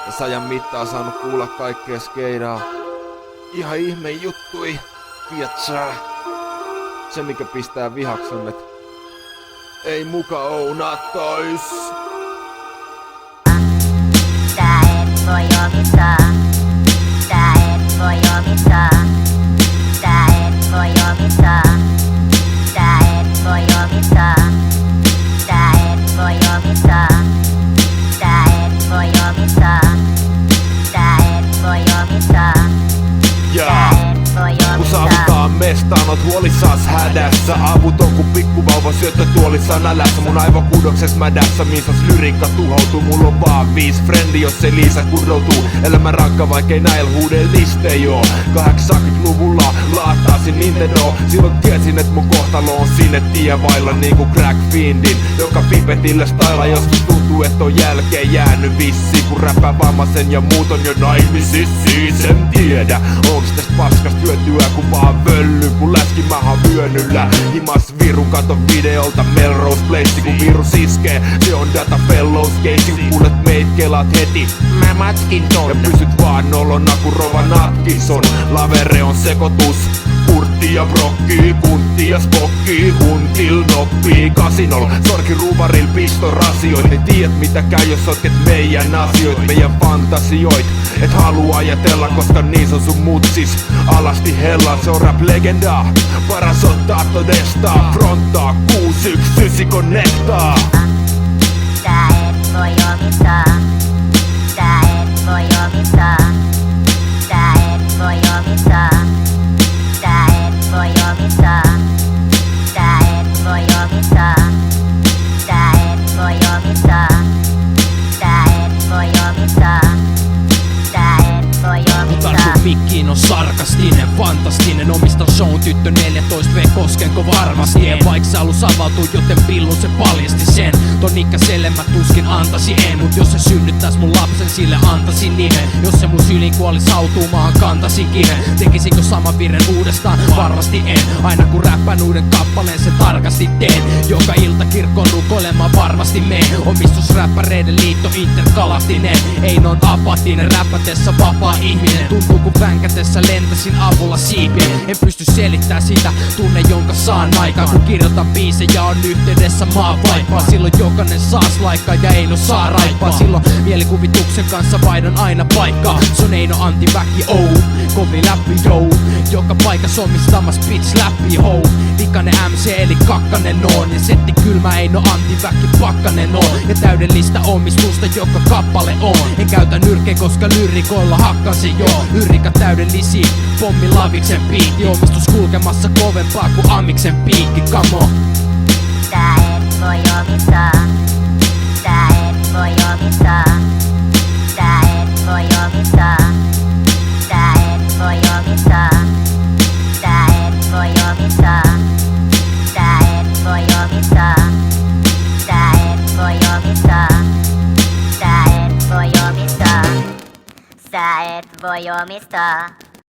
Tässä ajan mittaan saanut kuulla kaikkea skeidaa. Ihan ihme juttui, tietsää. Se mikä pistää vihaks on, et ei muka ounatais. Tää et voi omistaa. Tää et voi omistaa. Tää et voi omistaa. Tää et voi omistaa. Tää et voi omistaa. Tää et voi omistaa. Tää et voi omistaa. Jaa. Kun saavutaan mestaan, oot huolissaas hädässä. Avuton ku pikkuvauva syöttötuolissa nälässä. Mun aivokudoksessa mädässä, minsas lyriikka tuhoutuu. Mulla on vaan 5 frendi, jos se Liisa kudoutuu. Elämä rankka vaikkei näil huudel liste joo. 80-luvulla laattaasin Nintendo. Silloin tiesin et mun kohtalo on sinne tie vailla niinku Crack Fiendin, joka pipetillä stailla. Joskus tuntuu et on jälkeen jäänyt vissi, kun räppää vammasen ja muut on jo naimisissa. En tiedä onks tästä paskasta hyötyä kun vaan völly. Kun läskin mä oon vyönyllä himas virun katon videolta Melrose Place. Kun virus iskee, se on data fellows case. Kun kuulet meit kelaat heti, mä matkin ton. Ja pysyt vaan nolona kun Rowan Atkinson. Lavere on sekoitus Kurtti ja Brokki, Kuntti ja Spokki, Huntil noppii kasinol. Sorki ruuvaril piston rasioit. Ne tiedät mitä käy jos sotket meidän asioit, meidän fantasioit. Et halua ajatella koska niin on sun mutsis. Alasti hella, se on rap legenda. Paras ottaa todesta. Frontaa 619 connectaa. Tää et voi omistaa. Tää et voi omistaa. Tää et voi omistaa. Tää et voi omistaa. Tää et voi omistaa. Tää et voi omistaa. Tää et voi omistaa. Tää et voi omistaa. Tartun mikkiin on sarkastinen, fantastinen. Omista shown tyttö 14V koskenko varmasti en. Vaik se alus avautuu joten pillun se paljasti sen. Ton ikäiselle mä tuskin antasi en. Mut jos se synnyttäis mun lapsen sille antaisin nimen. Jos se mun syliin kuolis hautuumaan kantasin kiven. Tekisinkö saman virren uudestaan? Varmasti en. Aina kun räppään uuden kappaleen se tarkasti teen. Joka ilta kirkkoon rukoilemaan varmasti meen. Omistusräppäreiden liitto intergalaktinen. Ei non apatinen räppätessä vapaa ihminen. Tuntuu kun vänkätessä lentäsin avulla siipien. En pysty selittää sitä tunne jonka saan aikaan. Kun kirjoitan biisejä on yhteydessä maa vaippaa. Silloin jokainen saas laikkaa ja ei no saa raippaa. Silloin mielikuvituksen kanssa vaihdan aina paikkaa. Se on Eino Antti väki kovin läpi jou. Joka paikas omistamas bitch läpi hou. Likainen MC eli kakkanen on. Ja setti kylmä Eino Antti väki pakkanen on. Ja täydellistä omistusta joka kappale on. En käytä nyrkeä koska lyrikoilla hakkasin joo. Lyrika täydellisiin, pommi laviksen piikki. Omistus kulkemassa kovempaa kuin Amiksen piikki, come on. Tää et voi omistaa. Tää et voi omistaa. Tää et voi omistaa. Tää et voi omistaa. Tää et voi omistaa. Tää et voi omistaa. Tää et voi omistaa. Tää et voi omistaa. Tää et voi omistaa.